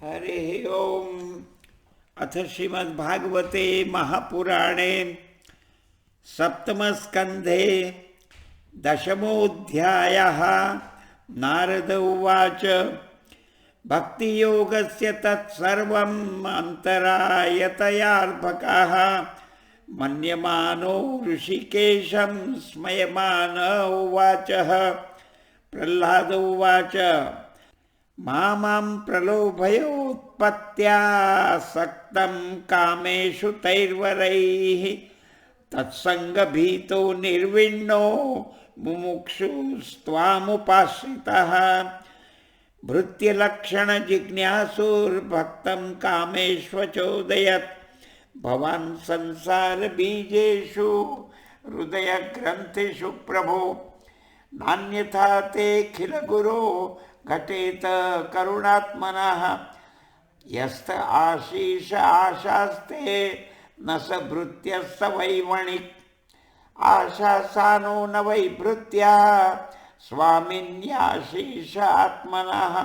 हरि ओम। अथ श्रीमद्भागवते महापुराणे सप्तमस्कन्धे दशमोऽध्यायः। नारद उवाच भक्तियोगस्य तत्सर्वम् अन्तरायतयार्भकः मन्यमानो ऋषिकेशं स्मयमान उवाचः। प्रह्लाद उवाच मां प्रलोभयोत्पत्त्यासक्तं कामेषु तैर्वरैः तत्सङ्गभीतो निर्विण्णो मुमुक्षुस्त्वामुपाश्रितः भृत्यलक्षणजिज्ञासुर्भक्तं कामेष्वचोदयत् भवान् संसारबीजेषु हृदयग्रन्थिषु प्रभो नान्यथा तेऽखिलगुरो घटेत करुणात्मनः यस्त आशीष आशास्ते न स भृत्यः स वै वणिक् आशासानो न वै भृत्या स्वामिन्याशीष आत्मनः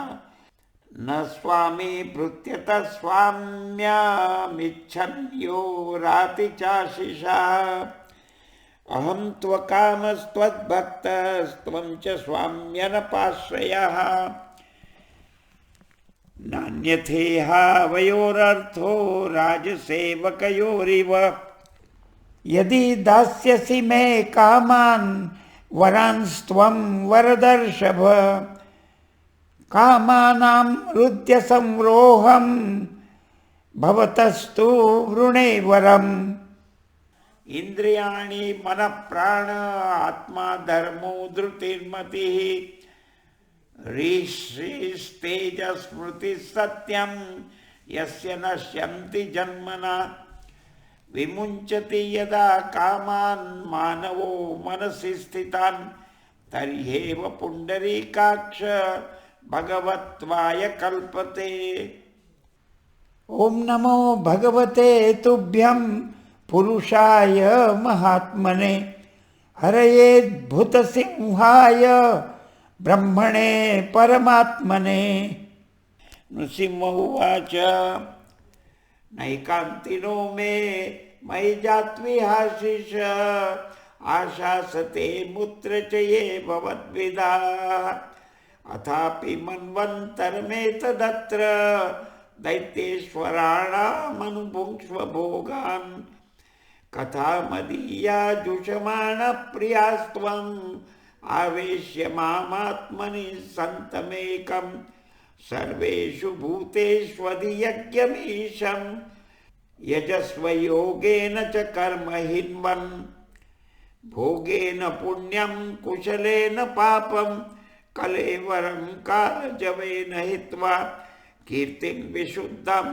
न स्वामी भृत्यतः स्वाम्यामिच्छन् यो राति चाशिषः अहं त्वकामस्त्वद्भक्तस्त्वं च स्वाम्यनपाश्रयः नान्यथेहावयोरर्थो राजसेवकयोरिव यदि दास्यसि मे कामान् वरांस्त्वं वरदर्शभ कामानां हृद्यसंरोहं भवतस्तु वृणे वरम् इंद्रियाणि मन प्राण आत्मा धर्मो धृतिर्मतिः ऋषिस्तेजस्मृति सत्यं यस्य नश्यन्ति जन्मना विमुञ्चति यदा कामान् मानवो मनसि स्थितान् तर्ह्येव पुण्डरीकाक्ष भगवत्वाय कल्पते। ओम नमो भगवते तुभ्यं पुरुषाय महात्मने हरयेद्भुतसिंहाय ब्रह्मणे परमात्मने। नृसिंह उवाच नैकान्तिनो मे मयि जात्विहाशिष आशासते मुत्र च ये भवद्विदाः अथापि मन्वन्तरमेतदत्र दैत्येश्वराणामनुभुङ्क्ष्व भोगान् कथा मदीया जुषमाणः प्रियास्त्वम् आवेश्य मामात्मनि सन्तमेकम् सर्वेषु भूतेष्वधियज्ञमीशम् यजस्व योगेन च कर्म हिन्वन् भोगेन पुण्यं कुशलेन पापं कलेवरं कालजवेन हित्वा कीर्तिं विशुद्धं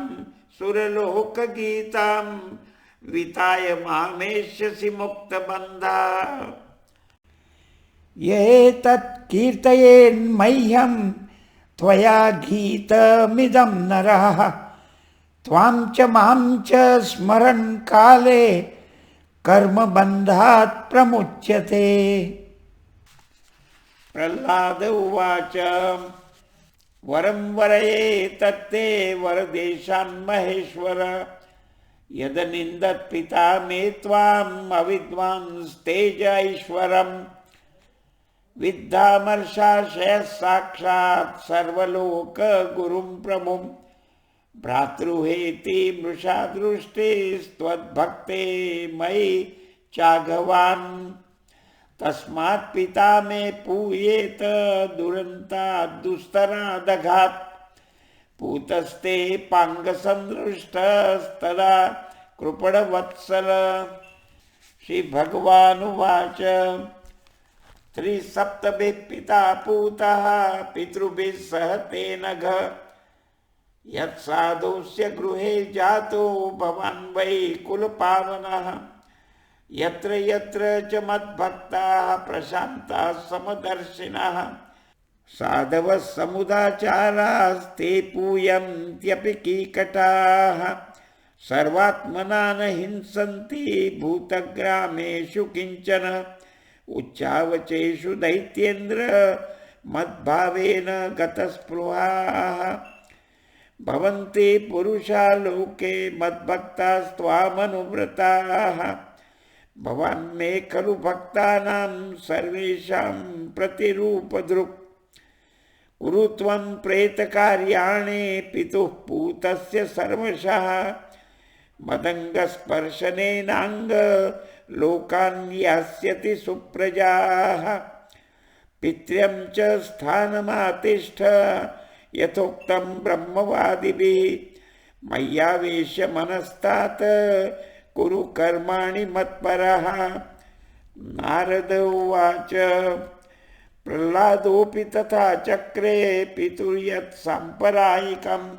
सुरलोकगीतां विताय मामेष्यसि मुक्तबन्धा। ये तत् कीर्तयेन्मह्यं त्वया गीतमिदं नरः त्वां च मां च स्मरन् काले कर्मबन्धात् प्रमुच्यते। प्रह्लाद उवाच वरं वरये तत्ते वरदेशान्महेश्वर यदनिन्दत्पिता मे त्वाम् अविद्वांस्तेज ऐश्वरम् विद्धामर्षाशयः साक्षात् सर्वलोक गुरुं प्रभुं भ्रातृहेति मृषा दृष्टिस्त्वद्भक्ते मयि चाघवान् तस्मात् पिता मे पूयेत दुरन्तात् दुस्तरादघात् पूतस्ते पाङ्गसन्दृष्टस्तदा कृपणवत्सल। श्री भगवानुवाच त्रिसप्तभिः पिता पूतः पितृभिः सह तेन घ यत्साधुस्य गृहे जातो भवान् वै कुलपावनः यत्र यत्र च मद्भक्ताः प्रशान्ताः समदर्शिनः साधवः समुदाचारास्ते पूयन्त्यपि कीकटाः सर्वात्मना न हिंसन्ति भूतग्रामेषु किञ्चन उच्चावचेषु दैत्येन्द्र मद्भावेन गतस्पृहाः भवन्ति पुरुषा लोके मद्भक्तास्त्वामनुव्रताः भवान् मे खलु भक्तानां सर्वेषां प्रतिरूपदृक् कुरु त्वं प्रेतकार्याणि पितुः पूतस्य सर्वशः मदङ्गस्पर्शनेनाङ्ग लोकान् यास्यति सुप्रजाः पित्र्यं च स्थानमातिष्ठ यथोक्तं ब्रह्मवादिभिः मय्यावेश्य मनस्तात् कुरु कर्माणि मत्परः। नारद उवाच प्रह्लादोऽपि तथा चक्रे पितुर्यत् साम्प्रदायिकम्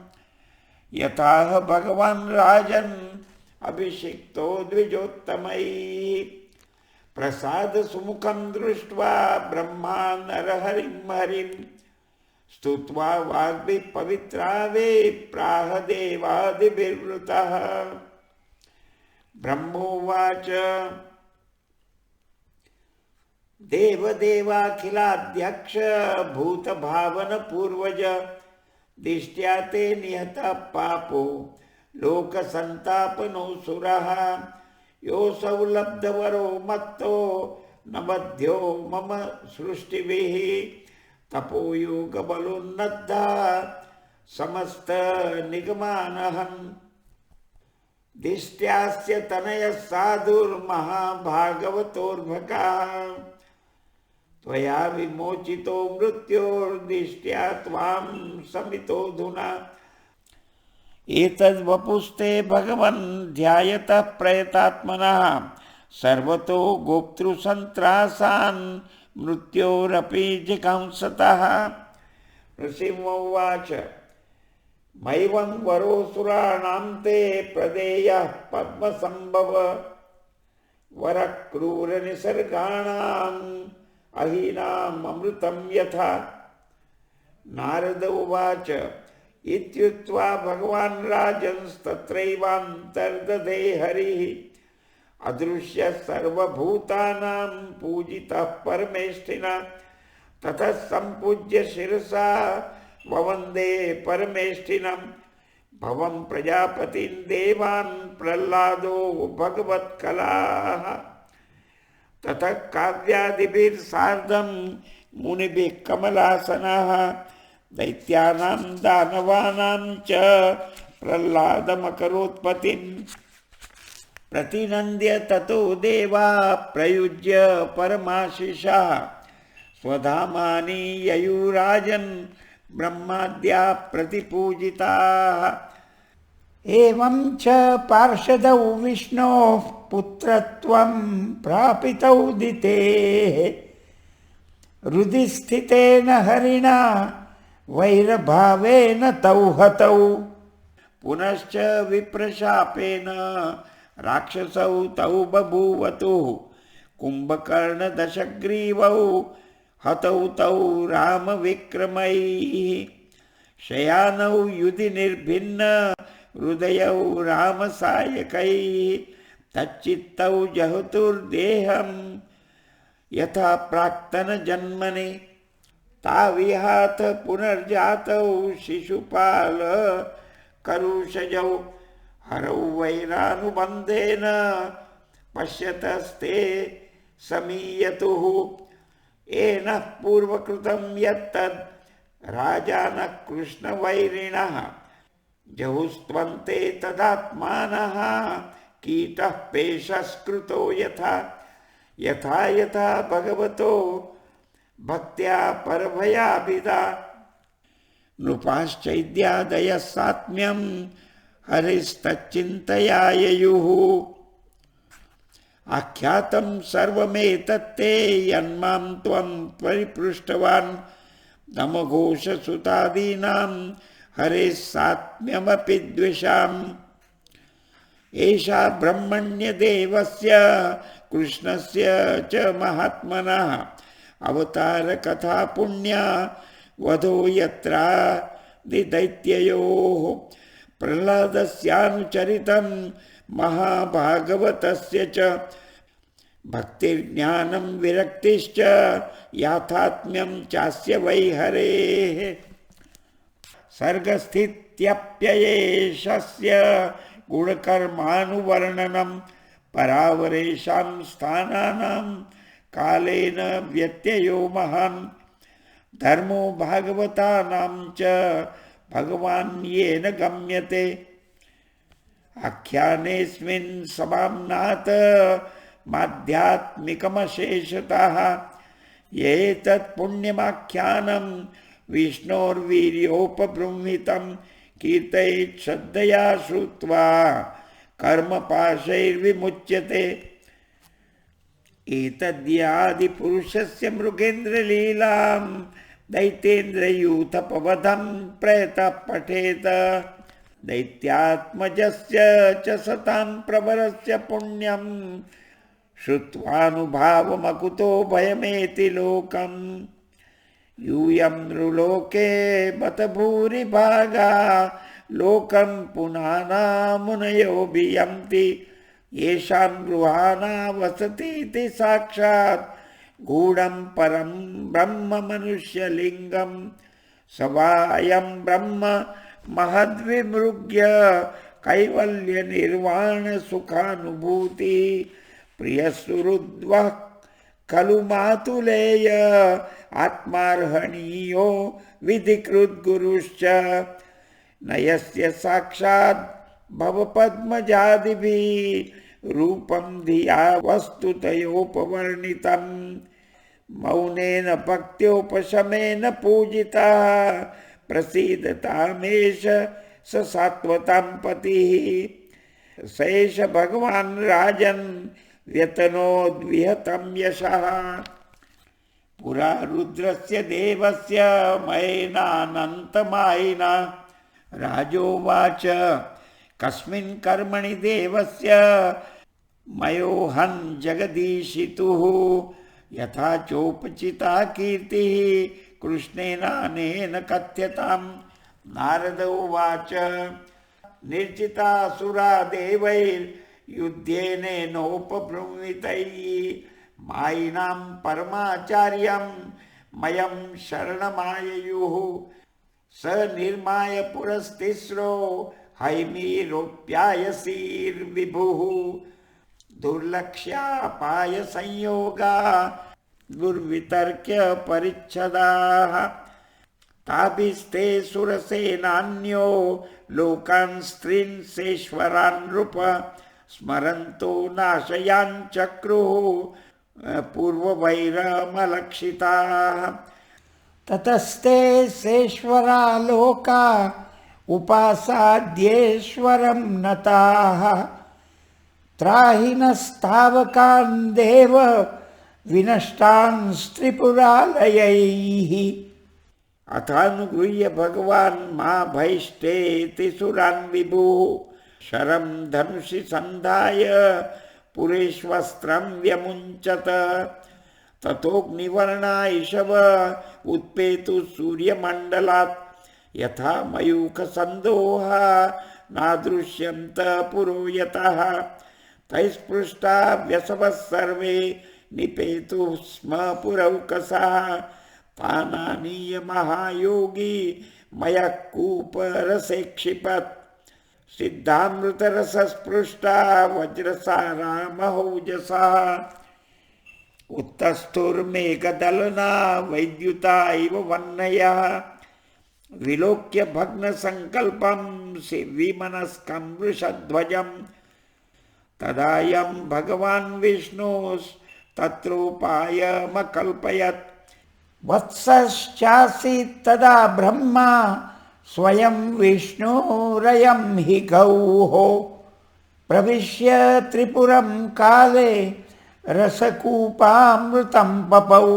यथाह भगवान् राजन् अभिषिक्तो द्विजोत्तमैः प्रसाद सुमुखं दृष्ट्वा ब्रह्मा नरहरिं हरिं स्तुत्वा वाग्भिः पवित्रावे प्राह देवादिभिर्वृतः। ब्रह्मोवाच देवदेवाखिलाध्यक्ष भूतभावन पूर्वज दिष्ट्या ते निहतः पापो लोकसन्तापनोऽसुरः योऽसौ लब्धवरो मत्तो न बध्यो मम सृष्टिभिः तपोयोगबलोन्नद्धा समस्तनिगमानहम् दिष्ट्यास्य तनयः साधुर्महाभागवतोर्भकः त्वया विमोचितो मृत्योर्दिष्ट्या त्वां समितोऽधुना एतद्वपुस्ते भगवन् ध्यायतः प्रयतात्मनः सर्वतो गोप्तृसन्त्रासान् मृत्योरपि जिघांसतः। नृसिंहोवाच मैवं वरोऽसुराणां ते प्रदेयः पद्मसम्भव वरः क्रूरनिसर्गाणाम् अहीनाम् अमृतं यथा। नारद उवाच इत्युक्त्वा भगवान् राजंस्तत्रैवान्तर्दधे हरिः अदृश्य सर्वभूतानां पूजितः परमेष्ठिना ततः सम्पूज्य शिरसा ववन्दे परमेष्ठिनं भवं प्रजापतिं देवान् प्रह्लादो भगवत्कलाः ततः काव्यादिभिर्सार्धं मुनिभिः कमलासनाः दैत्यानां दानवानां च प्रह्लादमकरोत्पत्तिं प्रतिनन्द्य ततो देवा प्रयुज्य परमाशिषः स्वधामानि ययुराजन् ब्रह्माद्या प्रतिपूजिताः। एवं च पार्षदौ विष्णोः पुत्रत्वं प्रापितौ दितेः हृदि हरिणा वैरभावेन तौ हतौ पुनश्च विप्रशापेन राक्षसौ तौ बभूवतुः कुम्भकर्णदशग्रीवौ हतौ तौ रामविक्रमैः शयानौ युधि निर्भिन्न हृदयौ रामसायकैः तच्चित्तौ जहतुर्देहं यथा प्राक्तन जन्मनि ताविहाथ पुनर्जातौ शिशुपाल करुषजौ हरौ वैरानुबन्धेन पश्यतस्ते समीयतुः येन पूर्वकृतं यत्तद् राजानः कृष्णवैरिणः जहुस्त्वन्ते तदात्मानः कीटः पेशस्कृतो यथा यथा यथा भगवतो भक्त्या परभयाभिधा नृपाश्चैद्यादयः सात्म्यं हरिस्तच्चिन्तया ययुः आख्यातं सर्वमेतत्ते यन्मां त्वं परिपृष्टवान् दमघोषसुतादीनां हरेः सात्म्यमपि द्विषाम् एषा ब्रह्मण्यदेवस्य कृष्णस्य च महात्मनः अवतारकथा पुण्या वधो यत्रादिदैत्ययोः प्रह्लादस्यानुचरितं महाभागवतस्य च भक्तिर्ज्ञानं विरक्तिश्च याथात्म्यं चास्य वै हरेः सर्गस्थित इत्यप्ययेषस्य गुणकर्मानुवर्णनं परावरेषां स्थानानां कालेन व्यत्ययो महान् धर्मो भागवतानां च भगवान् येन गम्यते आख्यानेऽस्मिन् समाम्नात् माध्यात्मिकमशेषतः ये तत्पुण्यमाख्यानं विष्णोर्वीर्योपबृंहितं कीर्तयेत् श्रद्धया श्रुत्वा कर्मपाशैर्विमुच्यते एतद्यादिपुरुषस्य मृगेन्द्रलीलां दैतेन्द्रयूथपवधं प्रयतः पठेत दैत्यात्मजस्य च सतां प्रवरस्य पुण्यं श्रुत्वानुभावमकुतो भयमेति लोकम् यूयं नृलोके बत भूरिभागा लोकं पुनाना मुनयोऽभियन्ति येषां गृहाणा वसतीति साक्षात् गूढं परं ब्रह्म मनुष्यलिङ्गं स वा अयं ब्रह्म महद्विमृग्य कैवल्य निर्वाण सुखानुभूति प्रियसुहृद्वः खलु मातुलेय आत्मार्हणीयो विधिकृद्गुरुश्च न यस्य साक्षात् भवपद्मजादिभिः रूपं धिया वस्तुतयोपवर्णितं मौनेन भक्त्योपशमेन पूजितः प्रसीदतामेष स सात्वतां पतिः सैष भगवान् राजन् व्यतनोद्विहतं यशः पुरा रुद्रस्य देवस्य मयेनानन्तमायिना राजोवाच कस्मिन् कर्मणि देवस्य मयोहं जगदीशितुः यथा चोपचिता कीर्तिः कृष्णेनानेन कथ्यताम् नारद उवाच निर्जितासुरा देवैर्युध्येनेनोपबृंहितैः मायिनां परमाचार्यं मयं शरणमाययुः स निर्माय पुरस्तिस्रो हैमीरोप्यायसीर्विभुः दुर्लक्ष्यापाय संयोगा दुर्वितर्क्य परिच्छदाः ताभिस्ते सुरसेनान्यो लोकान् स्त्रीन् सेश्वरान् नृप स्मरन्तो नाशयान् चक्रुः पूर्ववैरमलक्षिताः ततस्ते सेश्वरा लोका उपासाद्येश्वरं नताः त्राहिनस्तावकान् देव विनष्टान् त्रिपुरालयैः अथानुगृह्य भगवान् महाभैष्ठेति सुरान् विभुः शरं धनुषि सन्धाय पुरेष्वस्त्रं व्यमुञ्चत ततोऽग्निवर्णा इषव उत्पेतु सूर्यमण्डलात् यथा मयूखसन्दोहा नादृश्यन्त पुरो यतः तैस्पृष्टा व्यसवः सर्वे निपेतुः स्म पुरौकसः तानानीय महायोगी मयः कूपरसे क्षिपत् सिद्धामृतरसस्पृष्टा वज्रसारा महौजसा उत्तस्थुर्मेघदलना वैद्युता इव वह्नयः विलोक्य भग्नसङ्कल्पं विमनस्कं वृषध्वजं तदायं भगवान् विष्णोस्तत्रोपायमकल्पयत् वत्सश्चासीत् तदा ब्रह्मा स्वयं विष्णुरयं हि गौः प्रविश्य त्रिपुरं काले रसकूपामृतं पपौ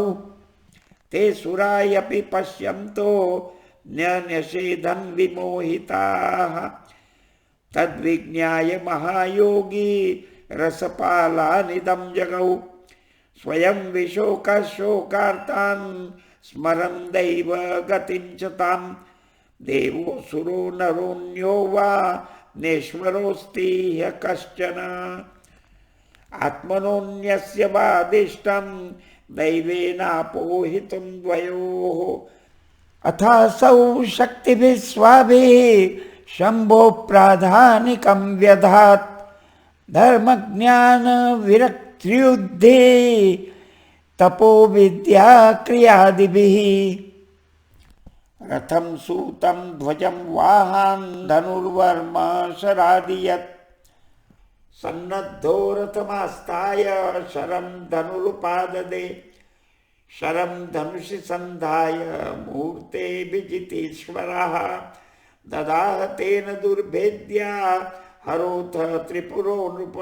ते सुरायपि पश्यन्तो न्यषेधन् विमोहिताः तद्विज्ञाय महायोगी रसपालानिदं जगौ स्वयं विशोकशोकार्तान् स्मरन् दैव गतिं च तां देवोऽसुरो नरोऽन्यो वा नेश्वरोऽस्ति ह्य कश्चन आत्मनोऽन्यस्य वादिष्टं दैवेनापोहितुं द्वयोः अथासौ शक्तिभिः स्वाभिः शंभो प्राधानिकं व्यधात् धर्मज्ञान विरक्त्युद्धे तपो विद्या क्रियादिभिः रथं सूतं ध्वजं वाहन धनुर्वर्म शरादियत् सन्नद्धो रथमास्ताय शरं धनुरुपाददे शरं धनुषि संधाय मुहूर्ते विजितेश्वरः ददाह तेन दुर्भेद्या हरोथ त्रिपुरो नृप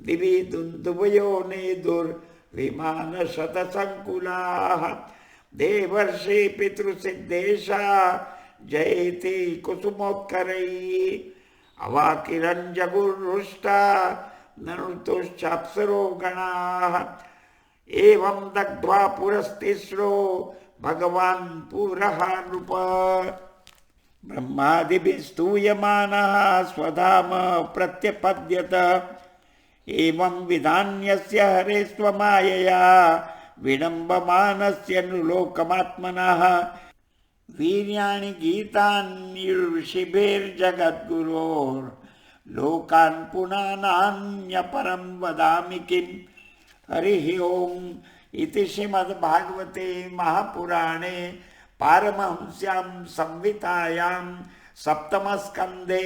दिवि दुन्दुभयो नेदुर्विमान शतसङ्कुलाः देवर्षि पितृसिद्धेशा जयति कुसुमोत्करैः अवाकिरं जगुरुष्टा ननुतुश्चाप्सरो गणाः एवं दग्ध्वा पुरस्तिस्रो भगवान् पुरः नृप ब्रह्मादिभिः स्तूयमानः स्वधाम प्रत्यपद्यत एवं विधान्यस्य हरे स्वमायया विडम्बमानस्य नृलोकमात्मनः वीर्याणि गीतान्युषिभिर्जगद्गुरोर्लोकान् पुनानान्यपरं वदामि किम् हरिः ओम् इति श्रीमद्भागवते महापुराणे पारमहंस्यां संहितायां सप्तमस्कन्धे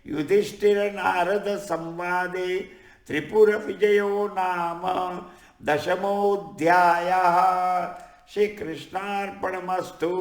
युधिष्ठिर-नारद संवादे त्रिपुरविजयो नाम दशमोऽध्यायः। श्रीकृष्णार्पणमस्तु।